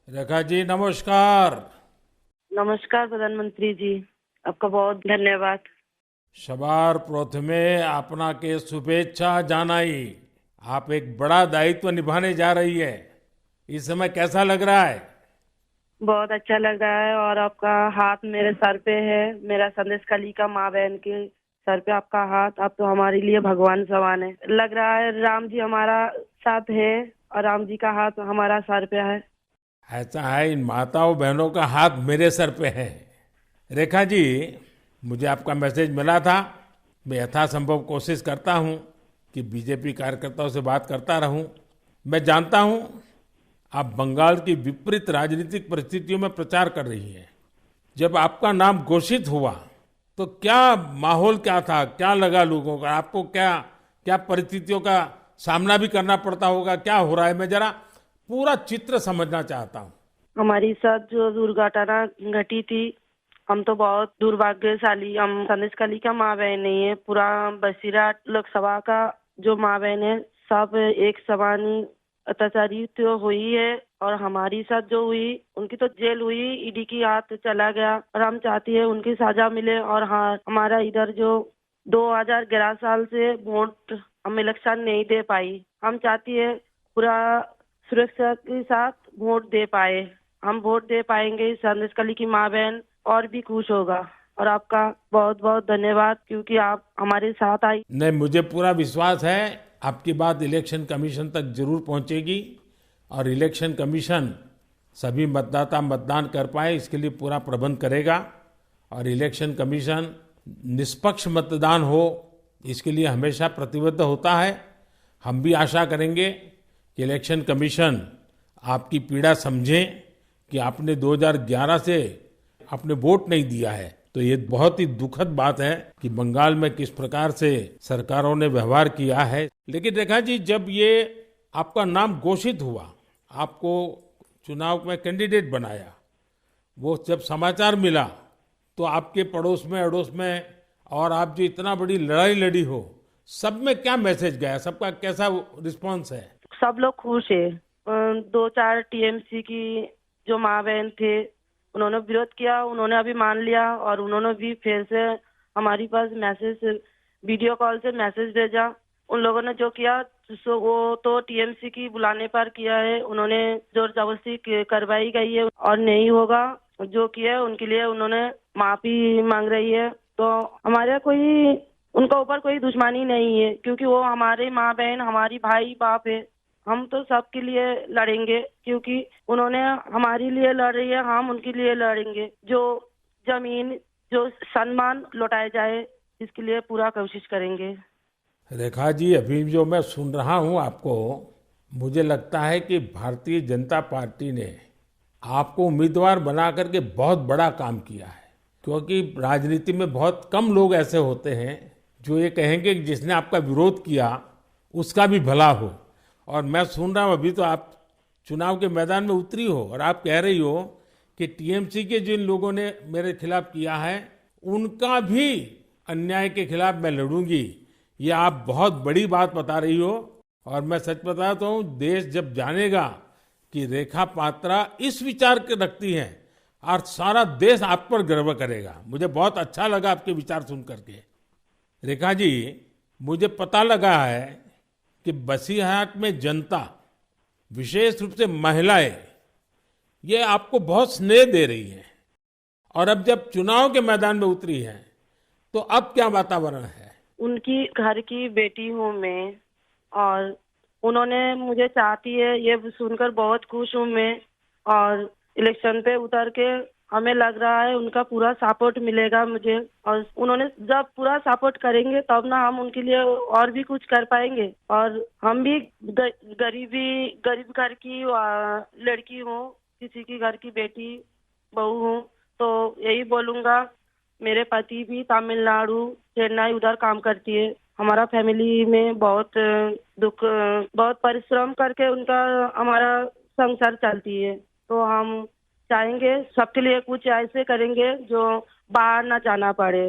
रेखा जी नमस्कार। नमस्कार प्रधानमंत्री जी। आपका बहुत धन्यवाद। सवार प्रथमे आपना के शुभेच्छा जानाई। आप एक बड़ा दायित्व निभाने जा रही है। इस समय कैसा लग रहा है? बहुत अच्छा लग रहा है और आपका हाथ मेरे सर पे है। मेरा संदेश कली का माँ बहन के सर पे आपका हाथ, आप तो हमारे लिए भगवान समान है। लग रहा है राम जी हमारा साथ है और राम जी का हाथ हमारा सर पे है। ऐसा है, इन माताओं बहनों का हाथ मेरे सर पे है। रेखा जी, मुझे आपका मैसेज मिला था। मैं यथासंभव कोशिश करता हूं कि बीजेपी कार्यकर्ताओं से बात करता रहूं। मैं जानता हूं आप बंगाल की विपरीत राजनीतिक परिस्थितियों में प्रचार कर रही हैं। जब आपका नाम घोषित हुआ तो क्या माहौल क्या था, क्या लगा लोगों का? आपको क्या क्या परिस्थितियों का सामना भी करना पड़ता होगा? क्या हो रहा है, मैं जरा पूरा चित्र समझना चाहता हूँ। हमारी साथ जो दुर्घटना घटी थी, हम तो बहुत दुर्भाग्यशाली, हम संदेश कली का माँ बहन नहीं है। पूरा बसीरा लोकसभा का जो माँ बहन है, सब एक समान ही अत्याचारी तो हुई है। और हमारी साथ जो हुई, उनकी तो जेल हुई, ईडी की हाथ चला गया और हम चाहती है उनकी सजा मिले। और हाँ, हमारा इधर जो 2011 साल से वोट हम इलेक्शन नहीं दे पाई, हम चाहती है पूरा सुरक्षा के साथ वोट दे पाए। हम वोट दे पाएंगे, संदेश कली की माँ बहन और भी खुश होगा। और आपका बहुत बहुत धन्यवाद, क्योंकि आप हमारे साथ आई। नहीं, मुझे पूरा विश्वास है आपकी बात इलेक्शन कमीशन तक जरूर पहुंचेगी और इलेक्शन कमीशन सभी मतदाता मतदान कर पाए इसके लिए पूरा प्रबंध करेगा। और इलेक्शन कमीशन निष्पक्ष मतदान हो इसके लिए हमेशा प्रतिबद्ध होता है। हम भी आशा करेंगे कि इलेक्शन कमीशन आपकी पीड़ा समझे कि आपने 2011 से आपने वोट नहीं दिया है। तो ये बहुत ही दुखद बात है कि बंगाल में किस प्रकार से सरकारों ने व्यवहार किया है। लेकिन रेखा जी, जब ये आपका नाम घोषित हुआ, आपको चुनाव में कैंडिडेट बनाया, वो जब समाचार मिला तो आपके पड़ोस में अड़ोस में और आप जो इतना बड़ी लड़ाई लड़ी हो, सब में क्या मैसेज गया? सबका कैसा रिस्पॉन्स है? सब लोग खुश है। दो चार टीएमसी की जो माँ बहन थे, उन्होंने विरोध किया, उन्होंने अभी मान लिया और उन्होंने भी फिर से हमारी पास मैसेज, वीडियो कॉल से मैसेज भेजा। उन लोगों ने जो किया सो वो तो टीएमसी की बुलाने पर किया है। उन्होंने जोर जबरदस्ती करवाई गई है और नहीं होगा। जो किया है उनके लिए उन्होंने माफी मांग रही है। तो हमारे कोई उनका ऊपर कोई दुश्मनी नहीं है, क्योंकि वो हमारे माँ बहन, हमारी भाई बाप है। हम तो सबके लिए लड़ेंगे, क्योंकि उन्होंने हमारे लिए लड़ रही है, हम उनके लिए लड़ेंगे। जो जमीन, जो सम्मान लौटाया जाए, इसके लिए पूरा कोशिश करेंगे। रेखा जी, अभी जो मैं सुन रहा हूं आपको, मुझे लगता है कि भारतीय जनता पार्टी ने आपको उम्मीदवार बना करके बहुत बड़ा काम किया है। क्योंकि राजनीति में बहुत कम लोग ऐसे होते हैं जो ये कहेंगे कि जिसने आपका विरोध किया उसका भी भला हो। और मैं सुन रहा हूं अभी तो आप चुनाव के मैदान में उतरी हो और आप कह रही हो कि टीएमसी के जिन लोगों ने मेरे खिलाफ किया है उनका भी अन्याय के खिलाफ मैं लड़ूंगी। ये आप बहुत बड़ी बात बता रही हो। और मैं सच बताता हूँ, देश जब जानेगा कि रेखा पात्रा इस विचार के रखती हैं और सारा देश आप पर गर्व करेगा। मुझे बहुत अच्छा लगा आपके विचार सुन करके। रेखा जी, मुझे पता लगा है कि बसीरहाट में जनता, विशेष रूप से महिलाएं, ये आपको बहुत स्नेह दे रही हैं। और अब जब चुनाव के मैदान में उतरी हैं तो अब क्या वातावरण है? उनकी घर की बेटी हूँ मैं, और उन्होंने मुझे चाहती है, ये सुनकर बहुत खुश हूँ मैं। और इलेक्शन पे उतर के हमें लग रहा है उनका पूरा सपोर्ट मिलेगा मुझे। और उन्होंने जब पूरा सपोर्ट करेंगे तब ना हम उनके लिए और भी कुछ कर पाएंगे। और हम भी गरीब घर की लड़की हूँ, किसी की घर की बेटी बहू हूँ। तो यही बोलूंगा, मेरे पति भी तमिलनाडु, चेन्नई उधर काम करती है। हमारा फैमिली में बहुत बहुत परिश्रम करके उनका हमारा संसार चलती है। तो हम चाहेंगे सबके लिए कुछ ऐसे करेंगे जो बाहर ना जाना पड़े,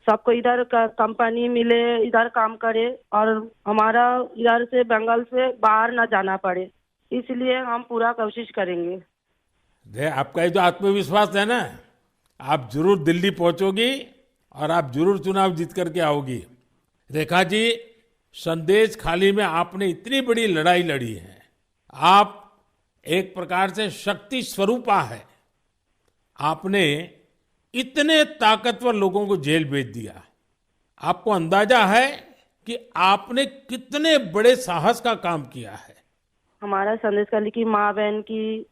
सबको इधर का कंपनी मिले, इधर काम करे और हमारा इधर से बंगाल से बाहर ना जाना पड़े। इसलिए हम पूरा कोशिश करेंगे। आपका ये जो आत्मविश्वास है ना, आप जरूर दिल्ली पहुंचोगी और आप जरूर चुनाव जीत करके आओगी। रेखा जी, संदेश खाली में आपने इतनी बड़ी लड़ाई लड़ी है। आप एक प्रकार से शक्ति स्वरूपा है। आपने इतने ताकतवर लोगों को जेल भेज दिया। आपको अंदाजा है कि आपने कितने बड़े साहस का काम किया है। हमारा संदेश खाली की माँ बहन की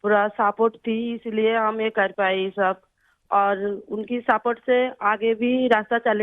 पूरा सपोर्ट थी, इसलिए हम ये कर पाए ये सब, और उनकी सपोर्ट से आगे भी रास्ता चले।